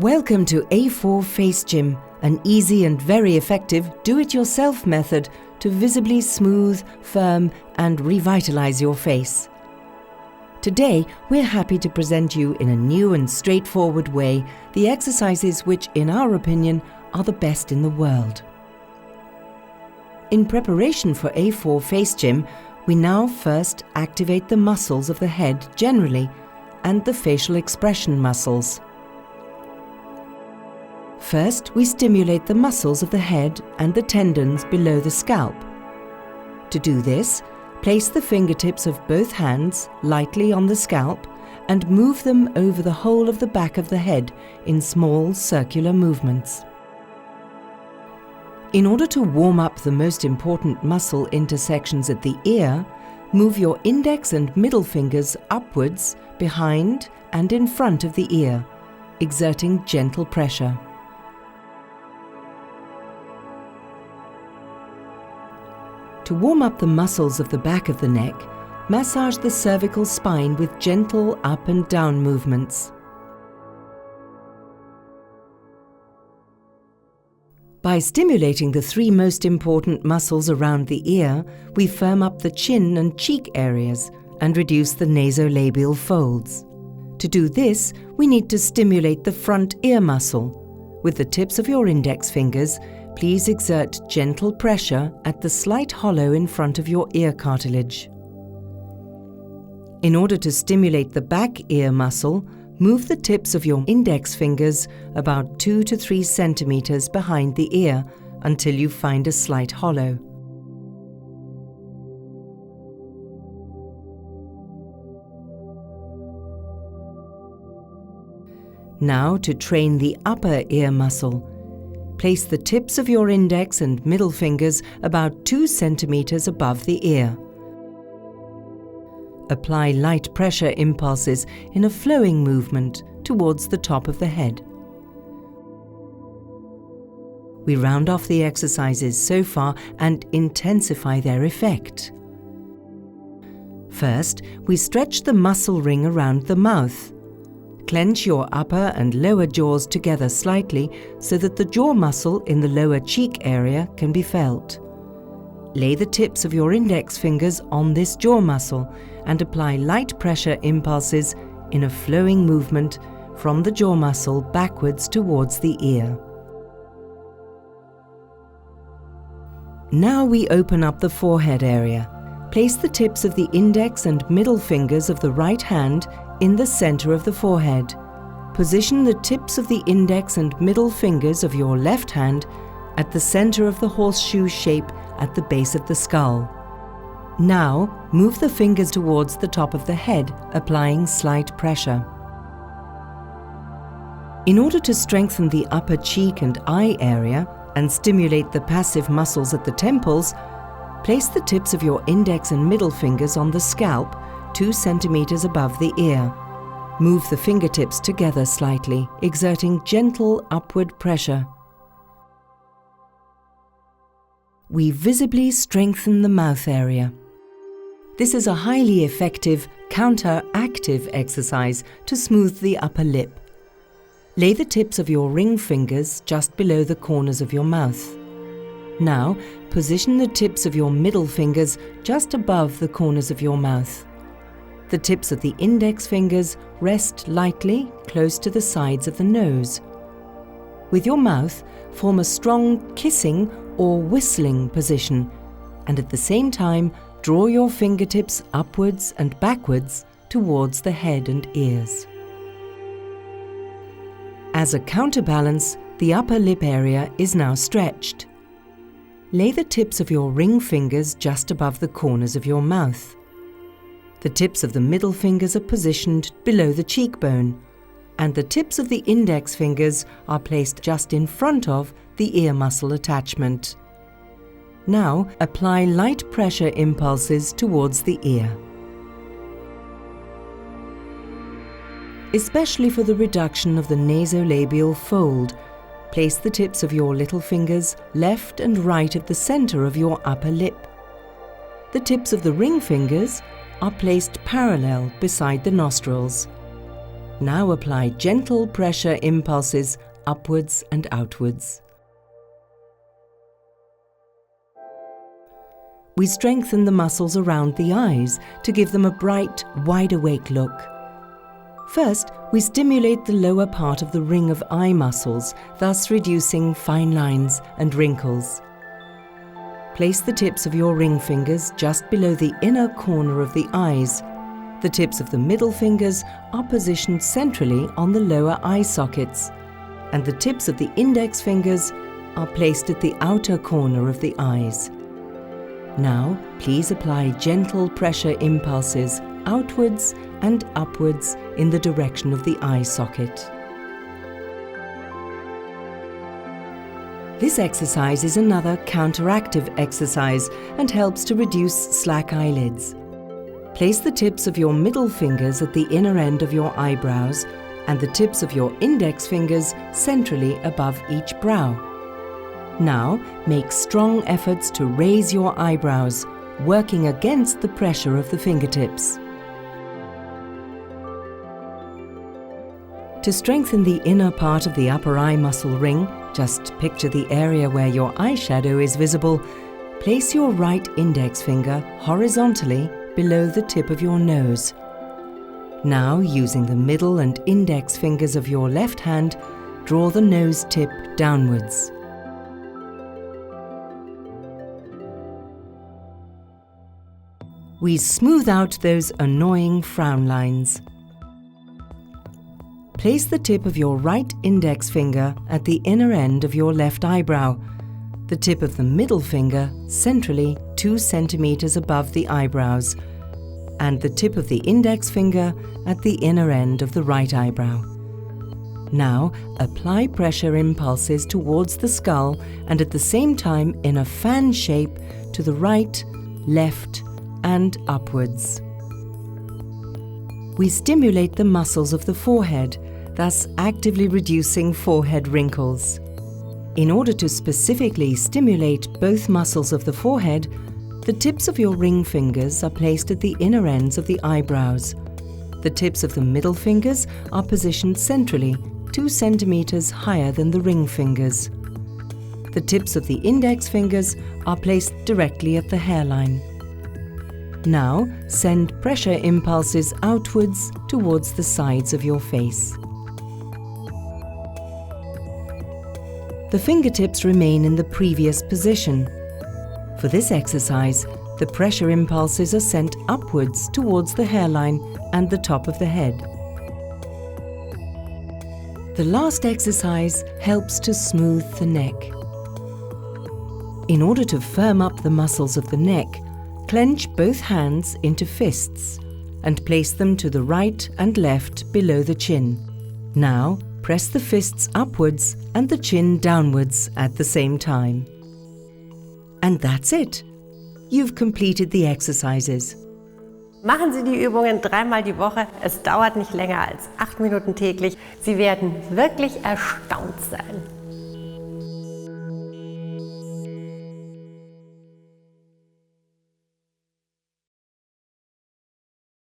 Welcome to A4 Face Gym, an easy and very effective do-it-yourself method to visibly smooth, firm and revitalize your face. Today, we're happy to present you in a new and straightforward way the exercises which, in our opinion, are the best in the world. In preparation for A4 Face Gym, we now first activate the muscles of the head generally and the facial expression muscles. First, we stimulate the muscles of the head and the tendons below the scalp. To do this, place the fingertips of both hands lightly on the scalp and move them over the whole of the back of the head in small circular movements. In order to warm up the most important muscle intersections at the ear, move your index and middle fingers upwards, behind and in front of the ear, exerting gentle pressure. To warm up the muscles of the back of the neck, massage the cervical spine with gentle up and down movements. By stimulating the three most important muscles around the ear, we firm up the chin and cheek areas and reduce the nasolabial folds. To do this, we need to stimulate the front ear muscle. With the tips of your index fingers, please exert gentle pressure at the slight hollow in front of your ear cartilage. In order to stimulate the back ear muscle, move the tips of your index fingers about 2 to 3 centimeters behind the ear until you find a slight hollow. Now to train the upper ear muscle. Place the tips of your index and middle fingers about 2 centimeters above the ear. Apply light pressure impulses in a flowing movement towards the top of the head. We round off the exercises so far and intensify their effect. First, we stretch the muscle ring around the mouth. Clench your upper and lower jaws together slightly so that the jaw muscle in the lower cheek area can be felt. Lay the tips of your index fingers on this jaw muscle and apply light pressure impulses in a flowing movement from the jaw muscle backwards towards the ear. Now we open up the forehead area. Place the tips of the index and middle fingers of the right hand in the center of the forehead. Position the tips of the index and middle fingers of your left hand at the center of the horseshoe shape at the base of the skull. Now, move the fingers towards the top of the head, applying slight pressure. In order to strengthen the upper cheek and eye area and stimulate the passive muscles at the temples, place the tips of your index and middle fingers on the scalp 2 centimeters above the ear. Move the fingertips together slightly, exerting gentle upward pressure. We visibly strengthen the mouth area. This is a highly effective counteractive exercise to smooth the upper lip. Lay the tips of your ring fingers just below the corners of your mouth. Now, position the tips of your middle fingers just above the corners of your mouth. The tips of the index fingers rest lightly close to the sides of the nose. With your mouth, form a strong kissing or whistling position, and at the same time, draw your fingertips upwards and backwards towards the head and ears. As a counterbalance, the upper lip area is now stretched. Lay the tips of your ring fingers just above the corners of your mouth. The tips of the middle fingers are positioned below the cheekbone, and the tips of the index fingers are placed just in front of the ear muscle attachment. Now, apply light pressure impulses towards the ear. Especially for the reduction of the nasolabial fold, place the tips of your little fingers left and right at the center of your upper lip. The tips of the ring fingers are placed parallel beside the nostrils. Now apply gentle pressure impulses upwards and outwards. We strengthen the muscles around the eyes to give them a bright, wide-awake look. First, we stimulate the lower part of the ring of eye muscles, thus reducing fine lines and wrinkles. Place the tips of your ring fingers just below the inner corner of the eyes. The tips of the middle fingers are positioned centrally on the lower eye sockets, and the tips of the index fingers are placed at the outer corner of the eyes. Now, please apply gentle pressure impulses outwards and upwards in the direction of the eye socket. This exercise is another counteractive exercise and helps to reduce slack eyelids. Place the tips of your middle fingers at the inner end of your eyebrows and the tips of your index fingers centrally above each brow. Now, make strong efforts to raise your eyebrows, working against the pressure of the fingertips. To strengthen the inner part of the upper eye muscle ring, just picture the area where your eyeshadow is visible. Place your right index finger horizontally below the tip of your nose. Now, using the middle and index fingers of your left hand, draw the nose tip downwards. We smooth out those annoying frown lines. Place the tip of your right index finger at the inner end of your left eyebrow, the tip of the middle finger centrally 2 centimeters above the eyebrows, and the tip of the index finger at the inner end of the right eyebrow. Now, apply pressure impulses towards the skull and at the same time in a fan shape to the right, left, and upwards. We stimulate the muscles of the forehead, thus actively reducing forehead wrinkles. In order to specifically stimulate both muscles of the forehead, the tips of your ring fingers are placed at the inner ends of the eyebrows. The tips of the middle fingers are positioned centrally, 2 centimeters higher than the ring fingers. The tips of the index fingers are placed directly at the hairline. Now, send pressure impulses outwards towards the sides of your face. The fingertips remain in the previous position. For this exercise, the pressure impulses are sent upwards towards the hairline and the top of the head. The last exercise helps to smooth the neck. In order to firm up the muscles of the neck, clench both hands into fists and place them to the right and left below the chin. Now, press the fists upwards and the chin downwards at the same time. And that's it. You've completed the exercises. Machen Sie die Übungen 3-mal die Woche. Es dauert nicht länger als 8 Minuten täglich. Sie werden wirklich erstaunt sein.